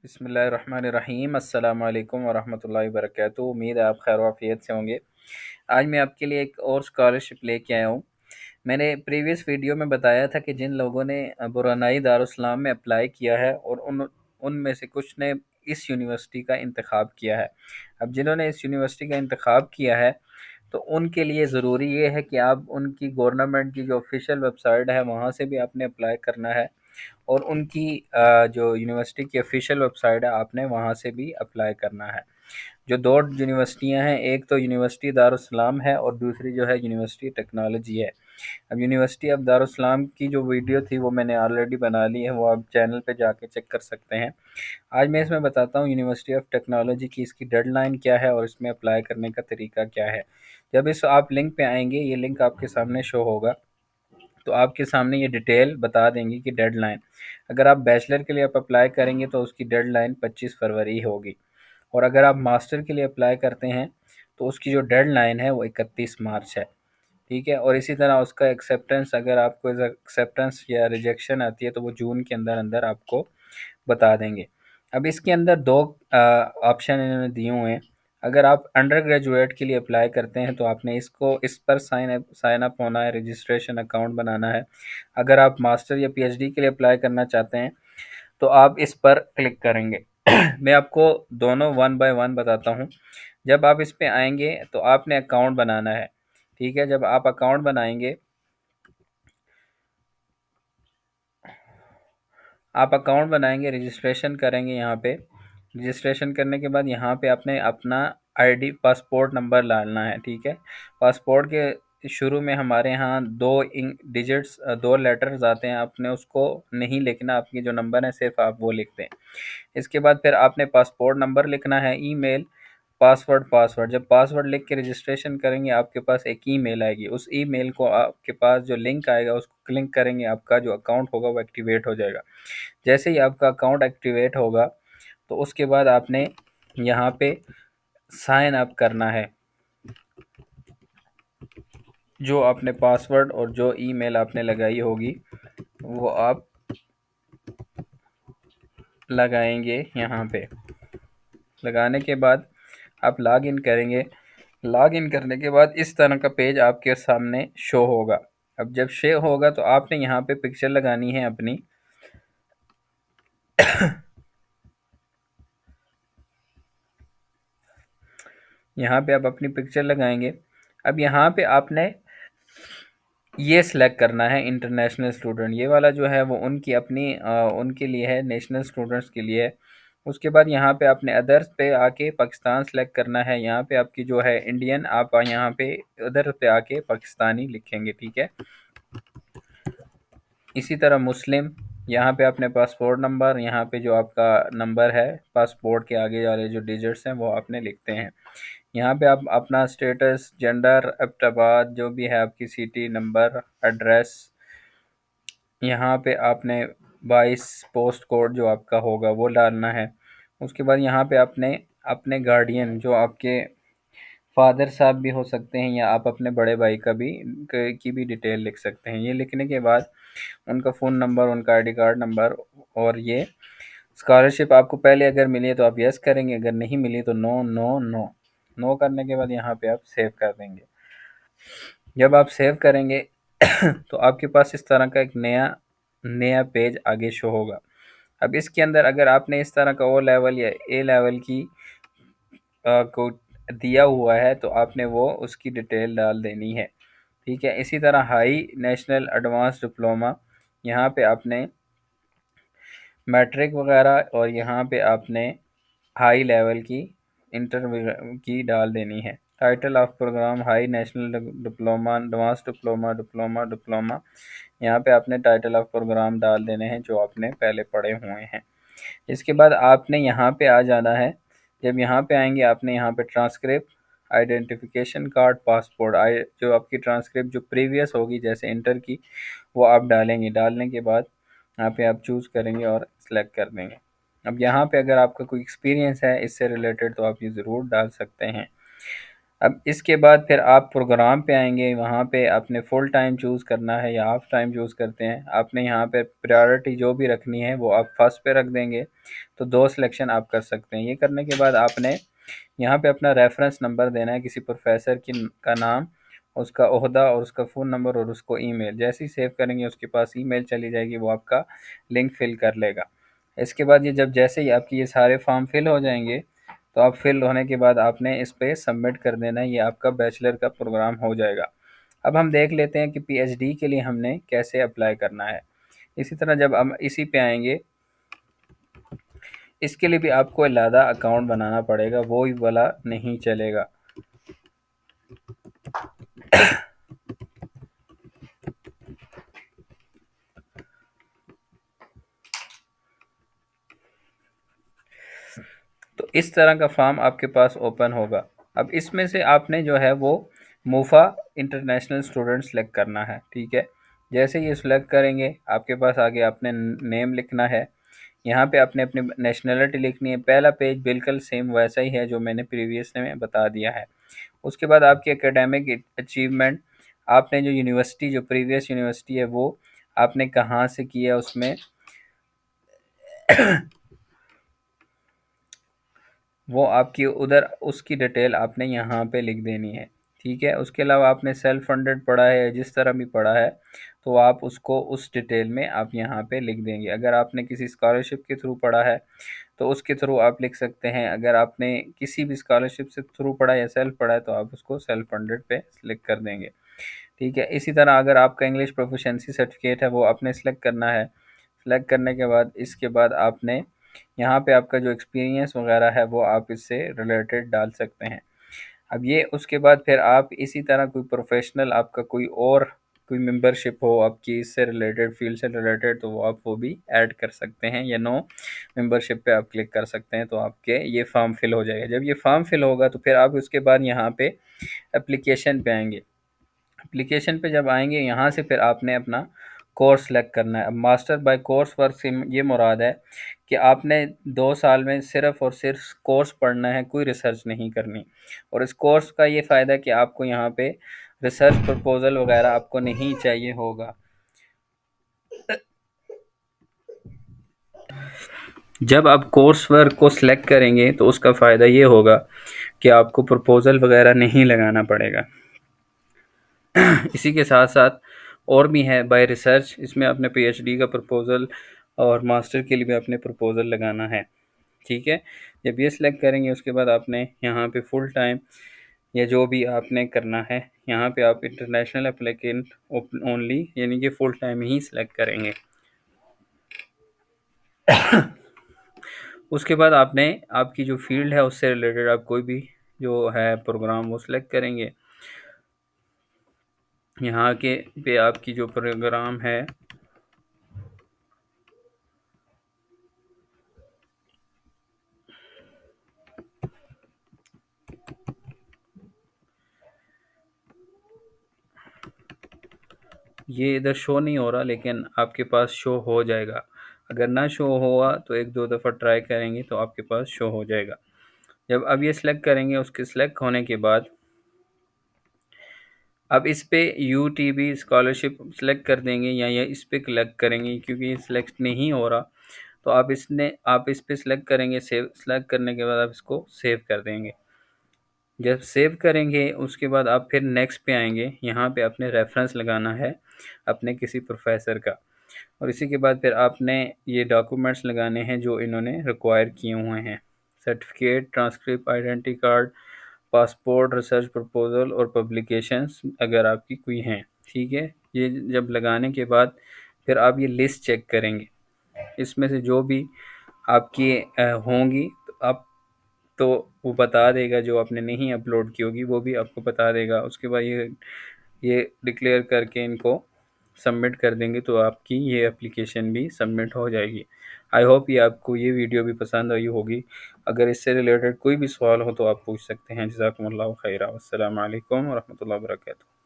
बिस्मिल्लाहिर्रहमानिर्रहीम अस्सलाम वालेकुम वरहमतुल्लाहि वबरकातुहू। उम्मीद है आप खैर वाफियत से होंगे। आज मैं आपके लिए एक और स्कॉलरशिप लेके आया हूँ। मैंने प्रीवियस वीडियो में बताया था कि जिन लोगों ने बुरानाई दारुस्सलाम में अप्लाई किया है और उनमें से कुछ ने इस यूनिवर्सिटी का इंतखाब किया है। अब जिन्होंने इस यूनिवर्सिटी का इंतखाब किया है तो उनके लिए ज़रूरी ये है कि आप उनकी गवर्नमेंट की जो ऑफिशियल वेबसाइट है वहाँ से भी आपने अप्लाई करना है, और उनकी जो यूनिवर्सिटी की ऑफिशियल वेबसाइट है आपने वहाँ से भी अप्लाई करना है। जो दो यूनिवर्सिटियाँ हैं, एक तो यूनिवर्सिटी दारुस्सलाम है और दूसरी जो है यूनिवर्सिटी टेक्नोलॉजी है। अब यूनिवर्सिटी ऑफ दारुस्सलाम की जो वीडियो थी वो मैंने ऑलरेडी बना ली है, वो आप चैनल पे जाके चेक कर सकते हैं। आज मैं इसमें बताता हूँ यूनिवर्सिटी ऑफ टेक्नोलॉजी की इसकी डेडलाइन क्या है और इसमें अप्लाई करने का तरीका क्या है। जब इस आप लिंक पे आएंगे, ये लिंक आपके सामने शो होगा, तो आपके सामने ये डिटेल बता देंगी कि डेडलाइन, अगर आप बैचलर के लिए आप अप्लाई करेंगे तो उसकी डेडलाइन 25 फरवरी होगी, और अगर आप मास्टर के लिए अप्लाई करते हैं तो उसकी जो डेडलाइन है वो 31 मार्च है। ठीक है, और इसी तरह उसका एक्सेप्टेंस, अगर आपको एक्सेप्टेंस या रिजेक्शन आती है तो वो जून के अंदर अंदर आपको बता देंगे। अब इसके अंदर दो ऑप्शन इन्होंने दिए हुए हैं। अगर आप अंडर ग्रेजुएट के लिए अप्लाई करते हैं तो आपने इस पर साइन अप होना है, रजिस्ट्रेशन अकाउंट बनाना है। अगर आप मास्टर या पीएचडी के लिए अप्लाई करना चाहते हैं तो आप इस पर क्लिक करेंगे। मैं आपको दोनों वन बाय वन बताता हूँ। जब आप इस पे आएंगे तो आपने अकाउंट बनाना है। ठीक है, जब आप अकाउंट बनाएंगे, रजिस्ट्रेशन करेंगे यहाँ पे। रजिस्ट्रेशन करने के बाद यहाँ पे आपने अपना आईडी पासपोर्ट नंबर डालना है। ठीक है, पासपोर्ट के शुरू में हमारे यहाँ दो डिजिट्स, दो लेटर्स आते हैं, आपने उसको नहीं लिखना, आपकी जो नंबर है सिर्फ आप वो लिखते हैं। इसके बाद फिर आपने पासपोर्ट नंबर लिखना है, ईमेल, पासवर्ड। जब पासवर्ड लिख के रजिस्ट्रेशन करेंगे आपके पास एक ईमेल आएगी, उस ईमेल को आपके पास जो लिंक आएगा उसको क्लिक करेंगे, आपका जो अकाउंट होगा वो एक्टिवेट हो जाएगा। जैसे ही आपका अकाउंट एक्टिवेट होगा तो उसके बाद आपने यहाँ पे साइन अप करना है। जो आपने पासवर्ड और जो ईमेल आपने लगाई होगी वो आप लगाएंगे। यहाँ पे लगाने के बाद आप लॉग इन करेंगे। लॉग इन करने के बाद इस तरह का पेज आपके सामने शो होगा। अब जब शो होगा तो आपने यहाँ पे पिक्चर लगानी है अपनी। यहाँ पे आप अपनी पिक्चर लगाएंगे। अब यहाँ पे आपने ये सिलेक्ट करना है इंटरनेशनल स्टूडेंट, ये वाला जो है वो उनकी अपनी उनके लिए है, नेशनल स्टूडेंट्स के लिए है। उसके बाद यहाँ पे आपने अदर्स पे आके पाकिस्तान सेलेक्ट करना है। यहाँ पे आपकी जो है इंडियन, आप यहाँ पे अदर पे आके पाकिस्तानी लिखेंगे। ठीक है, इसी तरह मुस्लिम, यहाँ पे आपने पासपोर्ट नंबर, यहाँ पे जो आपका नंबर है पासपोर्ट के आगे वाले जो डिजिट्स हैं वो आपने लिखते हैं। यहाँ पे आप अपना स्टेटस, जेंडर, अब्ताबाद, जो भी है आपकी सिटी, नंबर, एड्रेस, यहाँ पे आपने 22 पोस्ट कोड जो आपका होगा वो डालना है। उसके बाद यहाँ पे आपने अपने गार्डियन, जो आपके फादर साहब भी हो सकते हैं या आप अपने बड़े भाई का भी की भी डिटेल लिख सकते हैं। ये लिखने के बाद उनका फ़ोन नंबर, उनका आईडी कार्ड नंबर, और ये स्कॉलरशिप आपको पहले अगर मिली है तो आप यस करेंगे, अगर नहीं मिली तो नो नो नो। नो करने के बाद यहाँ पे आप सेव कर देंगे। जब आप सेव करेंगे तो आपके पास इस तरह का एक नया नया पेज आगे शो होगा। अब इसके अंदर अगर आपने इस तरह का ओ लेवल या ए लेवल की को दिया हुआ है तो आपने वो उसकी डिटेल डाल देनी है। ठीक है, इसी तरह हाई, नेशनल, एडवांस डिप्लोमा, यहाँ पे आपने मैट्रिक वगैरह, और यहाँ पे आपने हाई लेवल की, इंटर की डाल देनी है। Title of program high, national diploma, advance diploma, diploma. यहाँ पे आपने टाइटल ऑफ प्रोग्राम डाल देने हैं जो आपने पहले पढ़े हुए हैं। इसके बाद आपने यहाँ पे आ जाना है। जब यहाँ पे आएंगे आपने यहाँ पे ट्रांसक्रिप्ट, आइडेंटिफिकेशन कार्ड, पासपोर्ट, आई जो आपकी ट्रांसक्रिप्ट जो प्रीवियस होगी जैसे इंटर की, वो आप डालेंगे। डालने के बाद यहाँ पे आप चूज़ करेंगे और सिलेक्ट कर देंगे। अब यहाँ पे अगर आपका कोई एक्सपीरियंस है इससे रिलेटेड तो आप ये ज़रूर डाल सकते हैं। अब इसके बाद फिर आप प्रोग्राम पे आएंगे, वहाँ पे आपने फुल टाइम चूज़ करना है या हाफ टाइम चूज़ करते हैं। आपने यहाँ पे प्रायोरिटी जो भी रखनी है वो आप फर्स्ट पे रख देंगे, तो दो सिलेक्शन आप कर सकते हैं। ये करने के बाद आपने यहाँ पे अपना रेफरेंस नंबर देना है, किसी प्रोफेसर की का नाम, उसका ओहदा और उसका फ़ोन नंबर और उसको ईमेल। जैसे ही सेव करेंगे उसके पास ईमेल चली जाएगी, वो आपका लिंक फिल कर लेगा। इसके बाद ये जब जैसे ही आपकी ये सारे फॉर्म फिल हो जाएंगे, तो आप फिल होने के बाद आपने इस पे सबमिट कर देना है, ये आपका बैचलर का प्रोग्राम हो जाएगा। अब हम देख लेते हैं कि पीएचडी के लिए हमने कैसे अप्लाई करना है। इसी तरह जब हम इसी पे आएंगे, इसके लिए भी आपको अलहदा अकाउंट बनाना पड़ेगा, वो ही वाला नहीं चलेगा। तो इस तरह का फॉर्म आपके पास ओपन होगा। अब इसमें से आपने जो है वो मूफा इंटरनेशनल स्टूडेंट सेलेक्ट करना है, ठीक है। जैसे ये सिलेक्ट करेंगे आपके पास आगे आपने नेम लिखना है, यहाँ पे आपने अपनी नेशनलिटी लिखनी है। पहला पेज बिल्कुल सेम वैसा ही है जो मैंने प्रीवियस में बता दिया है। उसके बाद आपकी एकेडमिक अचीवमेंट, आपने जो यूनिवर्सिटी, जो प्रीवियस यूनिवर्सिटी है वो आपने कहाँ से किया, उसमें वो आपकी उधर उसकी डिटेल आपने यहाँ पे लिख देनी है, ठीक है। उसके अलावा आपने सेल्फ फंडेड पढ़ा है, जिस तरह भी पढ़ा है, तो आप उसको उस डिटेल में आप यहाँ पे लिख देंगे। अगर आपने किसी स्कॉलरशिप के थ्रू पढ़ा है तो उसके थ्रू आप लिख सकते हैं। अगर आपने किसी भी स्कॉलरशिप से थ्रू पढ़ा है या सेल्फ पढ़ा है तो आप उसको सेल्फ फंडेड पे क्लिक कर देंगे, ठीक है। इसी तरह अगर आपका इंग्लिश प्रोफिशिएंसी सर्टिफिकेट है वो आपने सेलेक्ट करना है। सेलेक्ट करने के बाद इसके बाद आपने यहाँ पे आपका जो एक्सपीरियंस वगैरह है वो आप इससे रिलेटेड डाल सकते हैं। अब ये उसके बाद फिर आप इसी तरह कोई प्रोफेशनल आपका कोई मेंबरशिप हो आपकी इससे रिलेटेड, फील्ड से रिलेटेड, तो वो आप वो भी ऐड कर सकते हैं, या नो मेंबरशिप पे आप क्लिक कर सकते हैं, तो आपके ये फॉर्म फिल हो जाएगा। जब ये फॉर्म फिल होगा तो फिर आप उसके बाद यहाँ पे एप्लीकेशन पे आएंगे। एप्लीकेशन पे जब आएंगे यहाँ से फिर आपने अपना कोर्स सेलेक्ट करना है। अब मास्टर बाय कोर्स वर्क से ये मुराद है कि आपने 2 साल में सिर्फ़ और सिर्फ कोर्स पढ़ना है, कोई रिसर्च नहीं करनी। और इस कोर्स का ये फ़ायदा है कि आपको यहाँ पे रिसर्च प्रपोज़ल वगैरह आपको नहीं चाहिए होगा। जब आप कोर्स वर्क को सिलेक्ट करेंगे तो उसका फ़ायदा ये होगा कि आपको प्रपोज़ल वगैरह नहीं लगाना पड़ेगा। इसी के साथ साथ और भी है बाय रिसर्च, इसमें अपने पीएचडी का प्रपोज़ल और मास्टर के लिए भी अपने प्रपोज़ल लगाना है, ठीक है। जब ये सिलेक्ट करेंगे उसके बाद आपने यहाँ पे फुल टाइम या जो भी आपने करना है, यहाँ पे आप इंटरनेशनल एप्लीकेंट ओनली यानी कि फुल टाइम ही सिलेक्ट करेंगे। उसके बाद आपने आपकी जो फील्ड है उससे रिलेटेड आप कोई भी जो है प्रोग्राम वो सिलेक्ट करेंगे। यहाँ के पे आपकी जो प्रोग्राम है ये इधर शो नहीं हो रहा, लेकिन आपके पास शो हो जाएगा। अगर ना शो हुआ तो एक दो दफ़ा ट्राई करेंगे तो आपके पास शो हो जाएगा। जब अब ये सिलेक्ट करेंगे, उसके सिलेक्ट होने के बाद अब इस पे यूटीबी स्कॉलरशिप सेलेक्ट कर देंगे या इस पे क्लिक करेंगे, क्योंकि ये सिलेक्ट नहीं हो रहा। तो आप इस पे सिलेक्ट करेंगे, सेव सेलेक्ट करने के बाद आप इसको सेव कर देंगे। जब सेव करेंगे उसके बाद आप फिर नेक्स्ट पे आएंगे, यहाँ पे आपने रेफरेंस लगाना है अपने किसी प्रोफेसर का। और इसी के बाद फिर आपने ये डॉक्यूमेंट्स लगाने हैं जो इन्होंने रिक्वायर किए हुए हैं, certificate, transcript, identity card, passport, research proposal और पब्लिकेशंस अगर आपकी कोई हैं, ठीक है। ये जब लगाने के बाद फिर आप ये लिस्ट चेक करेंगे, इसमें से जो भी आपकी होंगी तो आप तो वो बता देगा, जो आपने नहीं अपलोड की होगी वो भी आपको बता देगा। उसके बाद ये डिक्लेयर करके इनको सबमिट कर देंगे तो आपकी ये एप्लीकेशन भी सबमिट हो जाएगी। आई होप ये आपको ये वीडियो भी पसंद आई होगी। अगर इससे रिलेटेड कोई भी सवाल हो तो आप पूछ सकते हैं। जज़ाकुमुल्लाहु खैरा। अस्सलामु अलैकुम व रहमतुल्लाहि व बरकातहू।